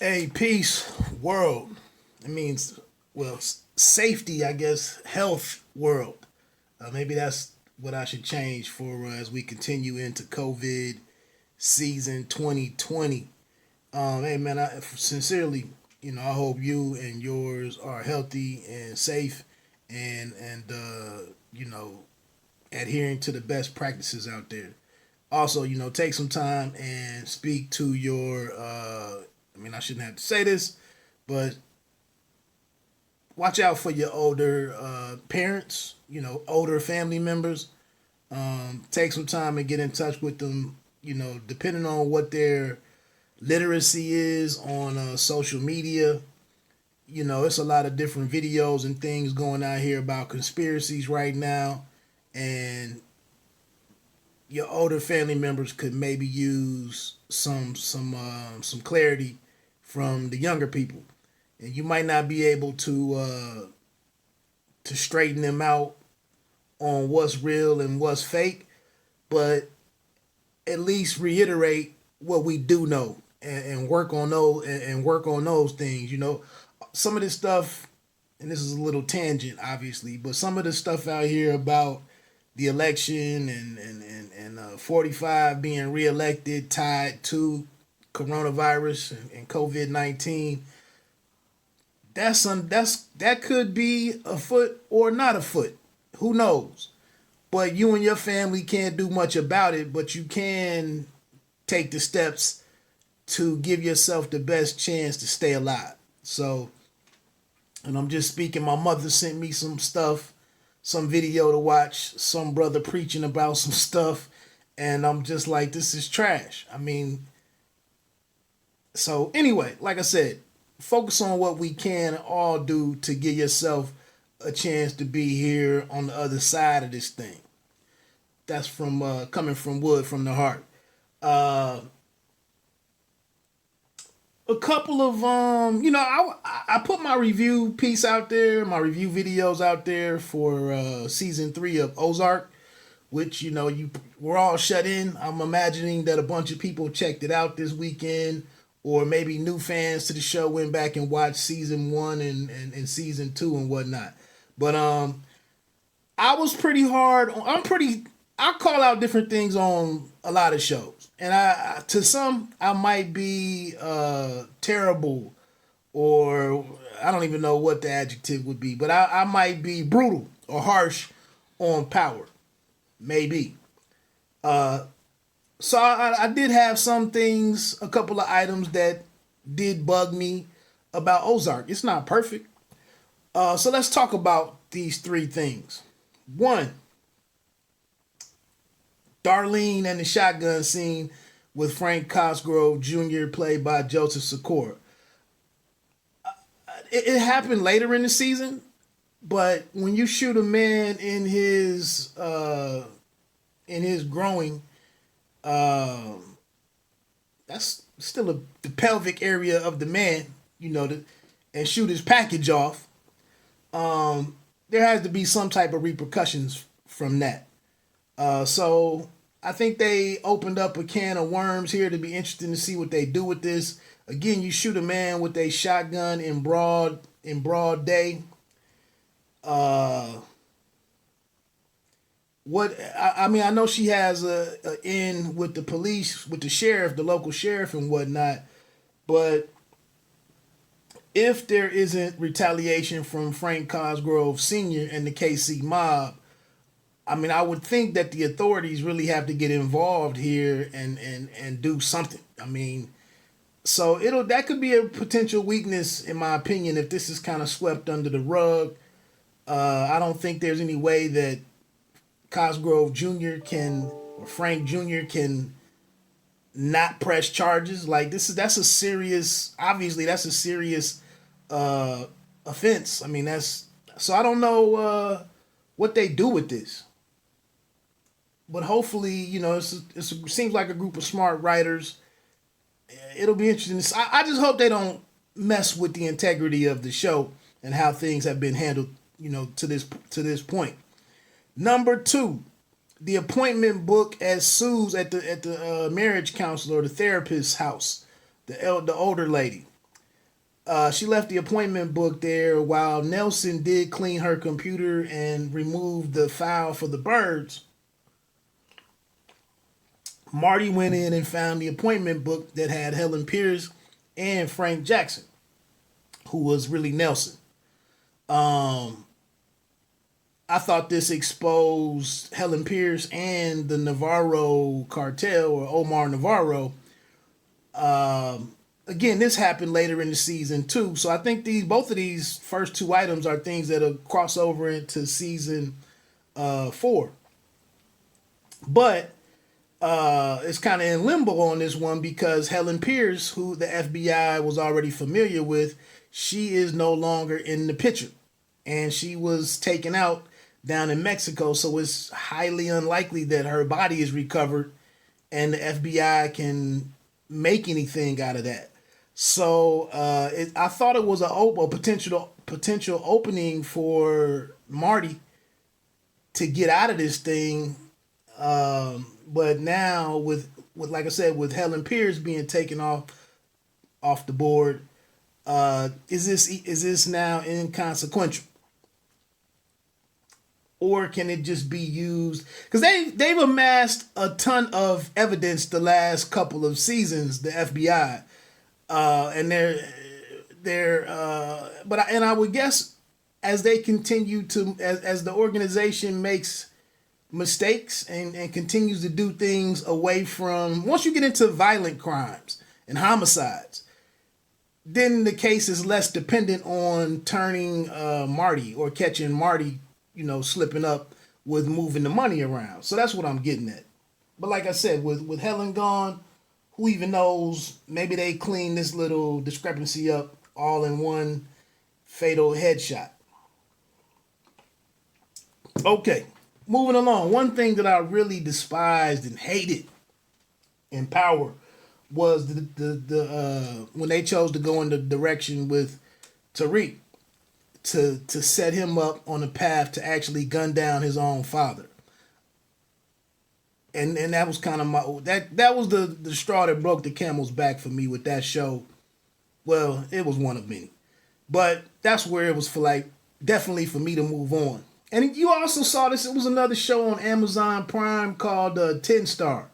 A peace world. It means, well, safety, I guess, health world. Maybe that's what I should change for as we continue into COVID season 2020. Hey, man, I sincerely, I hope you and yours are healthy and safe and adhering to the best practices out there. Also, take some time and speak to your I shouldn't have to say this, but watch out for your older parents, older family members. Take some time and get in touch with them, depending on what their literacy is on social media. It's a lot of different videos and things going out here about conspiracies right now. And your older family members could maybe use some clarity from the younger people, and you might not be able to straighten them out on what's real and what's fake, but at least reiterate what we do know and work on those things. Some of this stuff, and this is a little tangent, obviously, but some of the stuff out here about the election and 45 being reelected tied to coronavirus and COVID-19. That could be a foot or not a foot. Who knows? But you and your family can't do much about it, but you can take the steps to give yourself the best chance to stay alive. So, and I'm just speaking, my mother sent me some stuff, some video to watch, some brother preaching about some stuff, and I'm just like, this is trash. So anyway, like I said, focus on what we can all do to give yourself a chance to be here on the other side of this thing. That's from coming from Wood from the heart. Uh, a couple of I put my review piece out there, my review videos out there for season 3 of Ozark, which you we're all shut in. I'm imagining that a bunch of people checked it out this weekend, or maybe new fans to the show went back and watched season 1 and season 2 and whatnot. But I was pretty hard. I call out different things on a lot of shows, and to some I might be terrible, or I don't even know what the adjective would be, but I might be brutal or harsh on Power, maybe. Uh, so I did have some things, a couple of items that did bug me about Ozark. It's not perfect. So let's talk about these three things. One, Darlene and the shotgun scene with Frank Cosgrove Jr., played by Joseph Sikora. It happened later in the season, but when you shoot a man in his growing, um, that's still the pelvic area of the man, and shoot his package off. There has to be some type of repercussions from that. So I think they opened up a can of worms here to be interesting to see what they do with this. Again, you shoot a man with a shotgun in broad day. Uh, I know she has a in with the police, with the sheriff, the local sheriff and whatnot, but if there isn't retaliation from Frank Cosgrove Sr. and the KC mob, I would think that the authorities really have to get involved here and do something. So that could be a potential weakness in my opinion if this is kind of swept under the rug. I don't think there's any way that Cosgrove Jr. can, or Frank Jr. can, not press charges. Like that's a serious, obviously that's a serious uh offense. That's, so I don't know what they do with this, but hopefully, it seems like a group of smart writers. It'll be interesting. I just hope they don't mess with the integrity of the show and how things have been handled, to this point. Number two, the appointment book as Sue's at the marriage counselor or the therapist's house, the older lady. She left the appointment book there while Nelson did clean her computer and remove the file for the birds. Marty went in and found the appointment book that had Helen Pierce and Frank Jackson, who was really Nelson. Um, I thought this exposed Helen Pierce and the Navarro cartel, or Omar Navarro. Again, this happened later in the season too, so I think both of these first two items are things that'll cross over into season 4. But it's kind of in limbo on this one because Helen Pierce, who the FBI was already familiar with, she is no longer in the picture, and she was taken out down in Mexico. So it's highly unlikely that her body is recovered, and the FBI can make anything out of that. So I thought it was a potential opening for Marty to get out of this thing. But now with like I said, with Helen Pierce being taken off the board, is this now inconsequential? Or can it just be used? Because they've amassed a ton of evidence the last couple of seasons, the FBI, and I would guess as they continue to as the organization makes mistakes and continues to do things away from, once you get into violent crimes and homicides, then the case is less dependent on turning Marty or catching Marty, slipping up with moving the money around. So that's what I'm getting at. But like I said, with Helen gone, who even knows? Maybe they clean this little discrepancy up all in one fatal headshot. Okay, moving along. One thing that I really despised and hated in Power was the when they chose to go in the direction with Tariq to set him up on a path to actually gun down his own father. And that was kind of that was the straw that broke the camel's back for me with that show. Well, it was one of many. But that's where it was definitely for me to move on. And you also saw this, it was another show on Amazon Prime called 10 Star,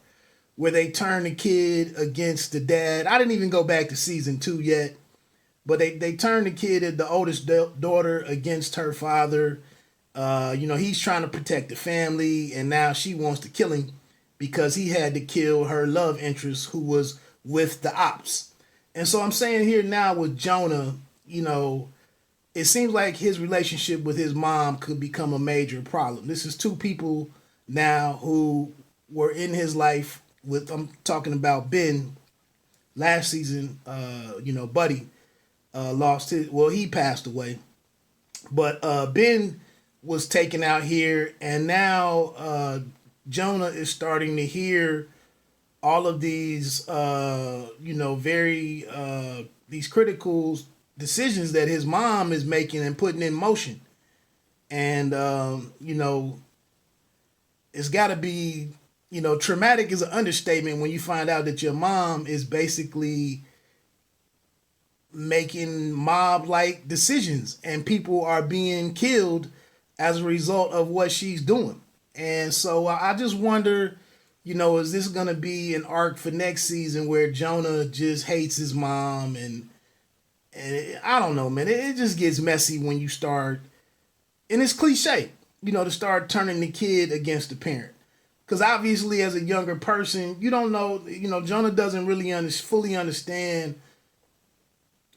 where they turned the kid against the dad. I didn't even go back to season 2 yet, but they turned the kid, the oldest daughter, against her father. He's trying to protect the family, and now she wants to kill him because he had to kill her love interest who was with the ops. And so I'm saying here now with Jonah, it seems like his relationship with his mom could become a major problem. This is two people now who were in his life with, I'm talking about Ben. Last season, Buddy he passed away. But Ben was taken out here, and now Jonah is starting to hear all of these, these critical decisions that his mom is making and putting in motion. And, it's got to be, traumatic is an understatement when you find out that your mom is basically making mob-like decisions and people are being killed as a result of what she's doing. And so I just wonder, is this going to be an arc for next season where Jonah just hates his mom and I don't know, man. It just gets messy when you start, and it's cliche, to start turning the kid against the parent. Because obviously, as a younger person, you don't know, Jonah doesn't really fully understand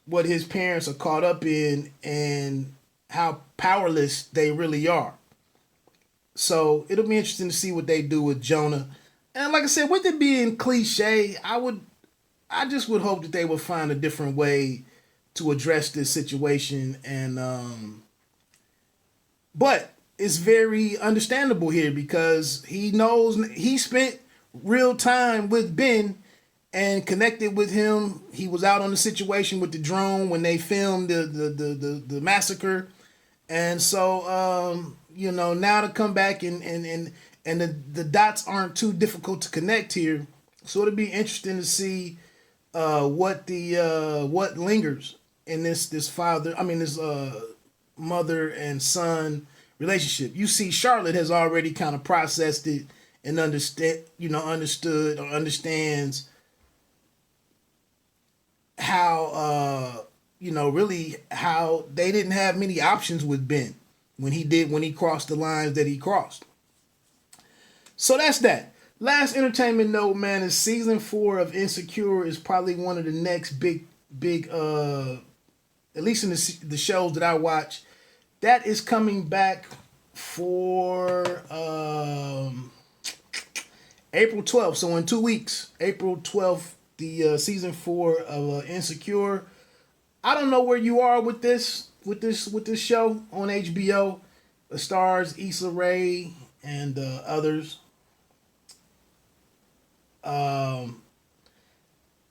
what his parents are caught up in and how powerless they really are. So it'll be interesting to see what they do with Jonah. And like I said, with it being cliche, I just would hope that they would find a different way to address this situation. And but it's very understandable here because he knows he spent real time with Ben and connected with him. He was out on the situation with the drone when they filmed the massacre. And so now to come back and the dots aren't too difficult to connect here. So it'll be interesting to see what lingers in this father, I mean this mother and son relationship. You see, Charlotte has already kind of processed it and understood or understands how really how they didn't have many options with Ben when he crossed the lines that he crossed. So that's that. Last entertainment note, man, is season 4 of Insecure is probably one of the next big at least in the shows that I watch, that is coming back for April 12th. So in 2 weeks, April 12th, the season 4 of Insecure. I don't know where you are with this show on HBO. It stars Issa Rae and others.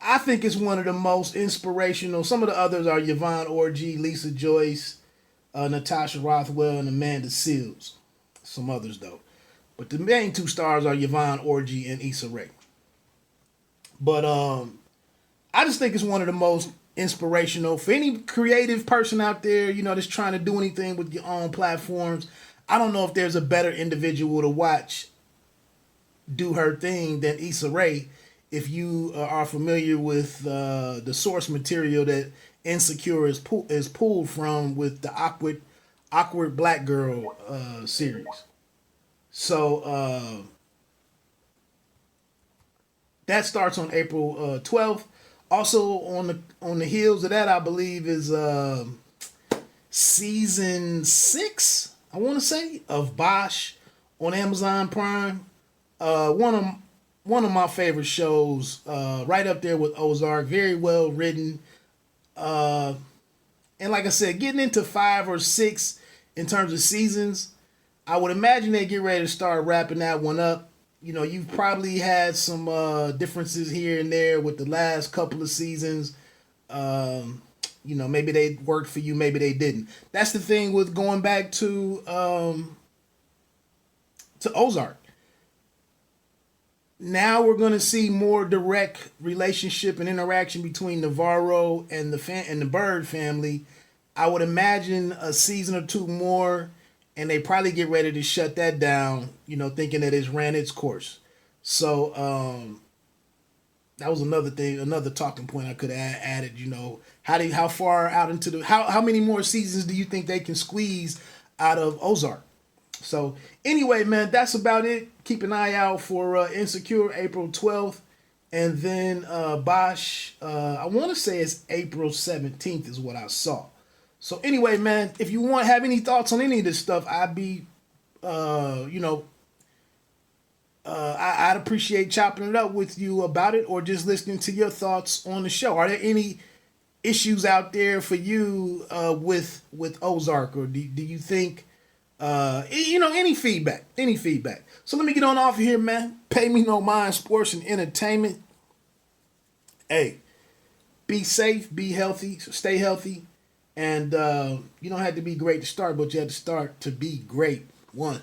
I think it's one of the most inspirational. Some of the others are Yvonne Orji, Lisa Joyce, Natasha Rothwell, and Amanda Seales. Some others though, but the main 2 stars are Yvonne Orji and Issa Rae. But I just think it's one of the most inspirational for any creative person out there, that's trying to do anything with your own platforms. I don't know if there's a better individual to watch do her thing than Issa Rae. If you are familiar with the source material that Insecure is pulled from with the awkward black girl series. So that starts on April 12th. Also on the heels of that, I believe is season 6. I want to say of Bosch on Amazon Prime. One of my favorite shows, right up there with Ozark. Very well written, and like I said, getting into 5 or 6 in terms of seasons. I would imagine they get ready to start wrapping that one up. You've probably had some differences here and there with the last couple of seasons. Maybe they worked for you, maybe they didn't. That's the thing with going back to Ozark. Now we're going to see more direct relationship and interaction between Navarro and the Bird family. I would imagine a season or 2 more, and they probably get ready to shut that down, thinking that it's ran its course. So that was another talking point I could have added. How far out into how many more seasons do you think they can squeeze out of Ozark? So anyway, man, that's about it. Keep an eye out for Insecure April 12th. And then Bosch, I want to say it's April 17th is what I saw. So anyway, man, if you have any thoughts on any of this stuff, I'd be, I'd appreciate chopping it up with you about it or just listening to your thoughts on the show. Are there any issues out there for you with Ozark, or do you think, any feedback? So let me get on off of here, man. Pay me no mind, sports and entertainment. Hey, be safe, be healthy, stay healthy. And you don't have to be great to start, but you have to start to be great. One.